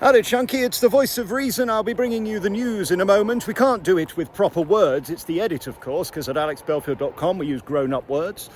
Howdy Chunky, it's the voice of reason. I'll be bringing you the news in a moment. We can't do it with proper words. It's the edit, of course, because at alexbelfield.com we use grown-up words.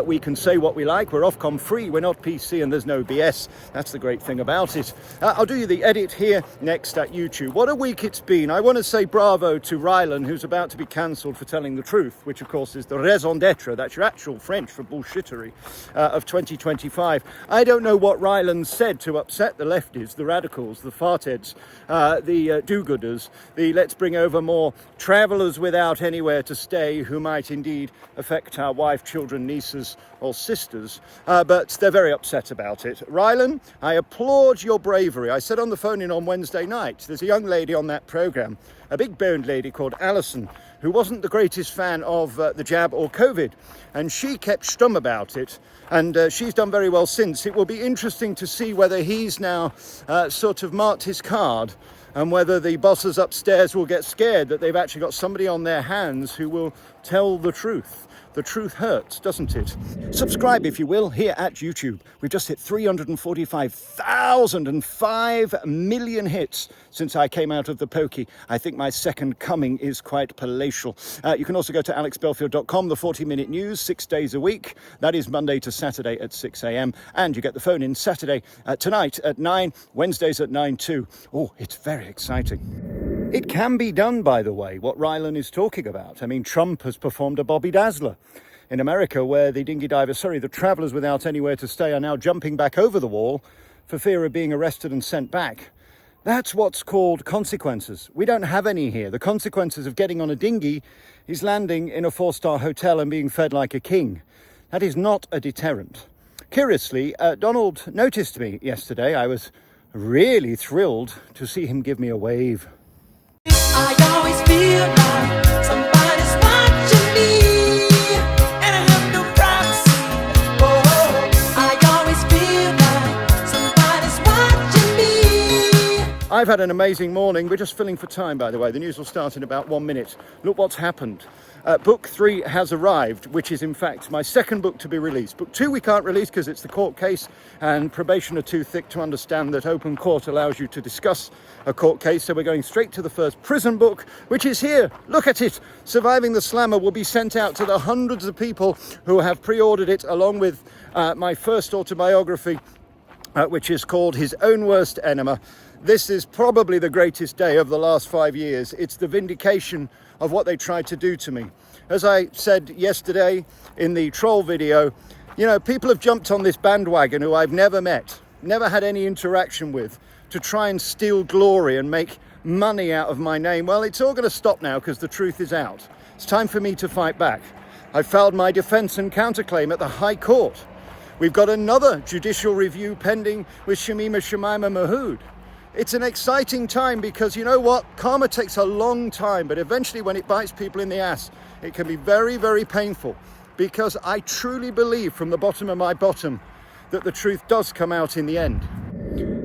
We can say what we like. We're Ofcom free, we're not PC, and there's no BS. That's the great thing about it. I'll do you the edit here next at YouTube. What a week it's been. I want to say bravo to RYLAN, who's about to be cancelled for telling the truth, which of course is the raison d'etre, that's your actual French for bullshittery, of 2025. I don't know what RYLAN said to upset the lefties, the radicals, the fartheads, the do-gooders, the let's bring over more travellers without anywhere to stay who might indeed affect our wife, children, nieces or sisters, but they're very upset about it. RYLAN, I applaud your bravery. I said on the phone in on Wednesday night, there's a young lady on that programme, a big boned lady called Alison, who wasn't the greatest fan of the jab or COVID, and she kept stum about it, and she's done very well since. It will be interesting to see whether he's now sort of marked his card, and whether the bosses upstairs will get scared that they've actually got somebody on their hands who will tell the truth. The truth hurts, doesn't it? Subscribe, if you will, here at YouTube. We've just hit 345,005 million hits since I came out of the pokey. I think my second coming is quite palatial. You can also go to alexbelfield.com, the 40-minute news, 6 days a week. That is Monday to Saturday at 6 a.m. And you get the phone in Saturday tonight at 9, Wednesdays at 9 too. Oh, it's very exciting. It can be done, by the way, what RYLAN is talking about. I mean, Trump has performed a Bobby Dazzler in America, where the the travellers without anywhere to stay are now jumping back over the wall for fear of being arrested and sent back. That's what's called consequences. We don't have any here. The consequences of getting on a dinghy is landing in a 4-star hotel and being fed like a king. That is not a deterrent. Curiously, Donald noticed me yesterday. I was really thrilled to see him give me a wave. I always feel like somebody's watching me, and I have no privacy. Oh, I always feel like somebody's watching me. I've had an amazing morning. We're just filling for time, by the way. The news will start in about 1 minute. Look what's happened. Book 3 has arrived, which is in fact my second book to be released. Book 2 we can't release because it's the court case, and probation are too thick to understand that open court allows you to discuss a court case. So we're going straight to the first prison book, which is here. Look at it. Surviving the Slammer will be sent out to the hundreds of people who have pre-ordered it, along with my first autobiography, which is called His Own Worst Enema. This is probably the greatest day of the last 5 years. It's the vindication of what they tried to do to me. As I said yesterday in the troll video, you know, people have jumped on this bandwagon who I've never met, never had any interaction with, to try and steal glory and make money out of my name. Well, it's all going to stop now because the truth is out. It's time for me to fight back. I filed my defense and counterclaim at the High Court. We've got another judicial review pending with Shamima Mahood. It's an exciting time because, you know what, karma takes a long time, but eventually when it bites people in the ass, it can be very, very painful, because I truly believe from the bottom of my bottom that the truth does come out in the end.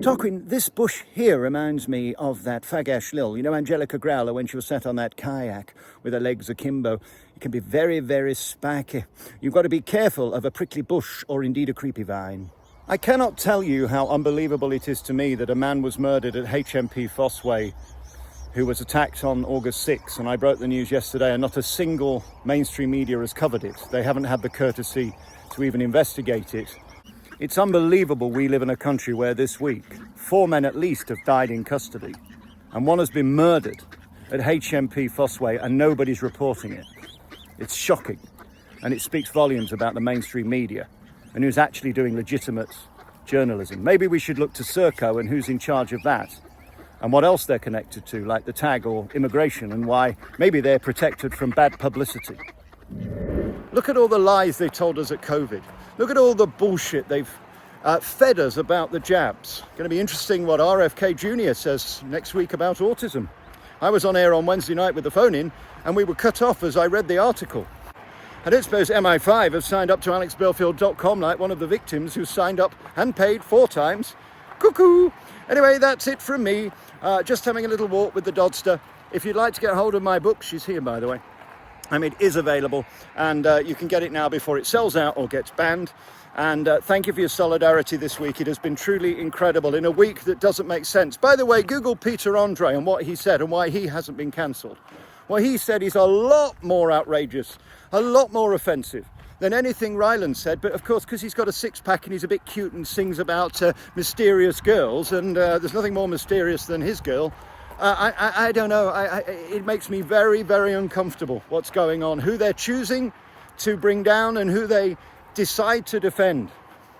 Tarquin, this bush here reminds me of that Fagash Lil, you know, Angelica Growler, when she was sat on that kayak with her legs akimbo. It can be very, very spiky. You've got to be careful of a prickly bush or indeed a creepy vine. I cannot tell you how unbelievable it is to me that a man was murdered at HMP Fossway who was attacked on August 6, and I broke the news yesterday and not a single mainstream media has covered it. They haven't had the courtesy to even investigate it. It's unbelievable we live in a country where this week 4 men at least have died in custody, and one has been murdered at HMP Fossway and nobody's reporting it. It's shocking, and it speaks volumes about the mainstream media and who's actually doing legitimate journalism. Maybe we should look to Serco and who's in charge of that, and what else they're connected to, like the tag or immigration, and why maybe they're protected from bad publicity. Look at all the lies they told us at COVID. Look at all the bullshit they've fed us about the jabs. Going to be interesting what RFK Jr. says next week about autism. I was on air on Wednesday night with the phone in, and we were cut off as I read the article. I don't suppose MI5 have signed up to alexbelfield.com like one of the victims who signed up and paid 4 times. Cuckoo! Anyway, that's it from me. Just having a little walk with the Dodster. If you'd like to get hold of my book, she's here, by the way. I mean, it is available, and you can get it now before it sells out or gets banned. And thank you for your solidarity this week. It has been truly incredible in a week that doesn't make sense. By the way, Google Peter Andre and what he said and why he hasn't been cancelled. What he said is a lot more outrageous, a lot more offensive than anything RYLAN said. But of course, because he's got a six-pack and he's a bit cute and sings about mysterious girls, and there's nothing more mysterious than his girl, I don't know. It makes me very, very uncomfortable what's going on, who they're choosing to bring down and who they decide to defend.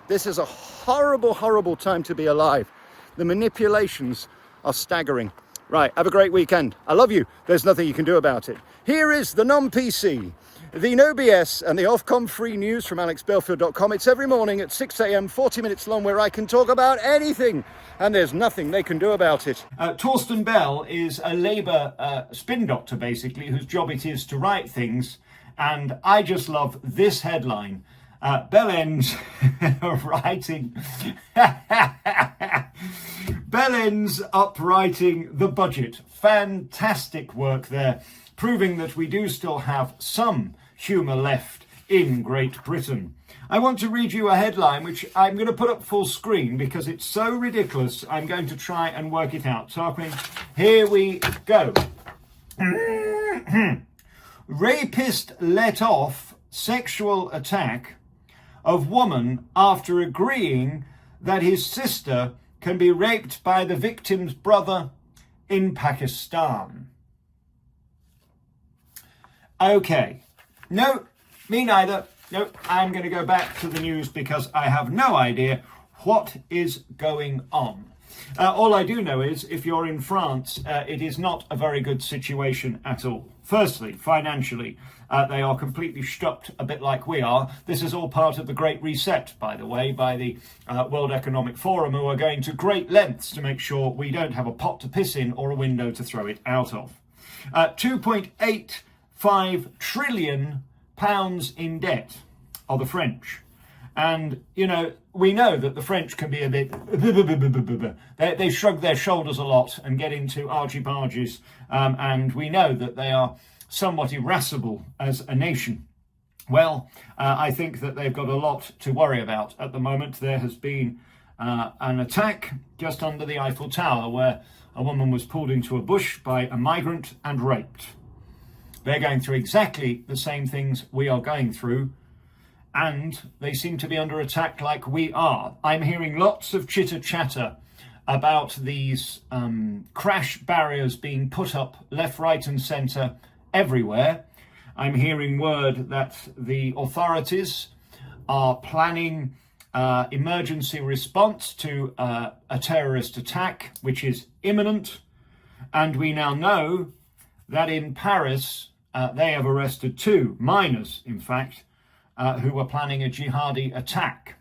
This is a horrible, horrible time to be alive. The manipulations are staggering. Right, have a great weekend. I love you. There's nothing you can do about it. Here is the non-PC, the no BS and the Ofcom free news from alexbelfield.com. It's every morning at 6 a.m, 40 minutes long, where I can talk about anything, and there's nothing they can do about it. Torsten Bell is a Labour spin doctor, basically, whose job it is to write things, and I just love this headline. Bellends writing Bellends up writing the budget. Fantastic work there, proving that we do still have some humour left in Great Britain. I want to read you a headline which I'm going to put up full screen because it's so ridiculous. I'm going to try and work it out. So here we go. Rapist let off sexual attack of woman after agreeing that his sister can be raped by the victim's brother in Pakistan. Okay. No, me neither. No, I'm going to go back to the news because I have no idea what is going on. All I do know is if you're in France, it is not a very good situation at all. Firstly, financially, they are completely stopped, a bit like we are. This is all part of the Great Reset, by the way, by the World Economic Forum, who are going to great lengths to make sure we don't have a pot to piss in or a window to throw it out of. 2.85 trillion pounds in debt are the French. And, you know, we know that the French can be a bit... They shrug their shoulders a lot and get into argy-bargies. And we know that they are somewhat irascible as a nation. Well, I think that they've got a lot to worry about at the moment. There has been an attack just under the Eiffel Tower where a woman was pulled into a bush by a migrant and raped. They're going through exactly the same things we are going through, and they seem to be under attack like we are. I'm hearing lots of chitter-chatter about these crash barriers being put up left, right and centre everywhere. I'm hearing word that the authorities are planning emergency response to a terrorist attack, which is imminent. And we now know that in Paris, they have arrested 2 minors, in fact, who were planning a jihadi attack.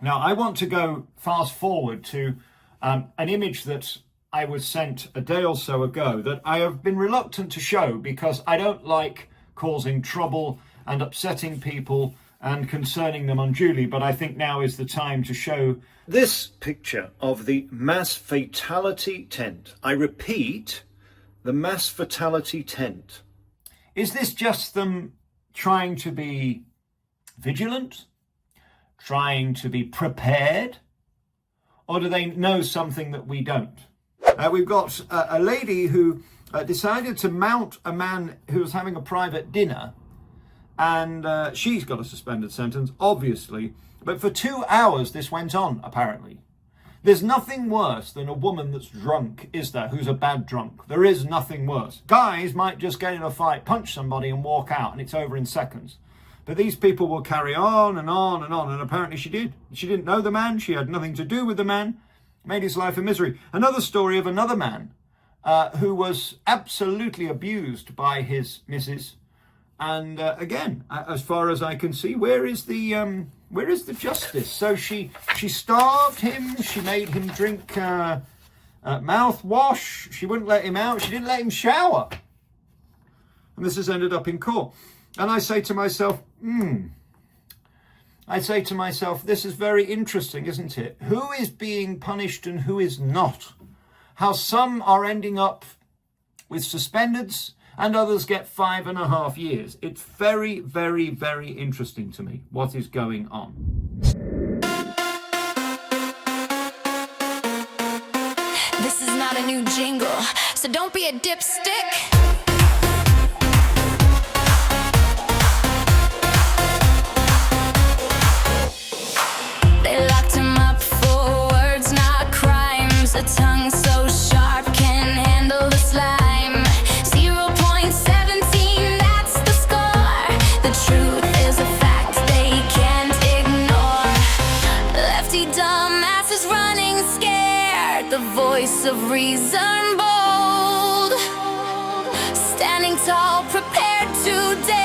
Now, I want to go fast forward to an image that I was sent a day or so ago that I have been reluctant to show because I don't like causing trouble and upsetting people and concerning them unduly, but I think now is the time to show this picture of the mass fatality tent. I repeat, the mass fatality tent. Is this just them trying to be vigilant, trying to be prepared, or do they know something that we don't? We've got a lady who decided to mount a man who was having a private dinner, and she's got a suspended sentence, obviously, but for 2 hours this went on, apparently. There's nothing worse than a woman that's drunk, is there, who's a bad drunk? There is nothing worse. Guys might just get in a fight, punch somebody and walk out, and it's over in seconds. But these people will carry on and on and on, and apparently she did. She didn't know the man, she had nothing to do with the man, made his life a misery. Another story of another man who was absolutely abused by his missus. And again, as far as I can see, where is the justice? So she starved him, she made him drink mouthwash, she wouldn't let him out, she didn't let him shower. And this has ended up in court. And I say to myself, this is very interesting, isn't it? Who is being punished and who is not? How some are ending up with suspendeds and others get 5.5 years. It's very, very, very interesting to me what is going on. This is not a new jingle, so don't be a dipstick. They locked him up for words, not crimes. A tongue so sharp can handle the slime. 0.17, that's the score. The truth is a fact they can't ignore. Lefty dumbass is running scared. The voice of reason bold, standing tall, prepared to dare.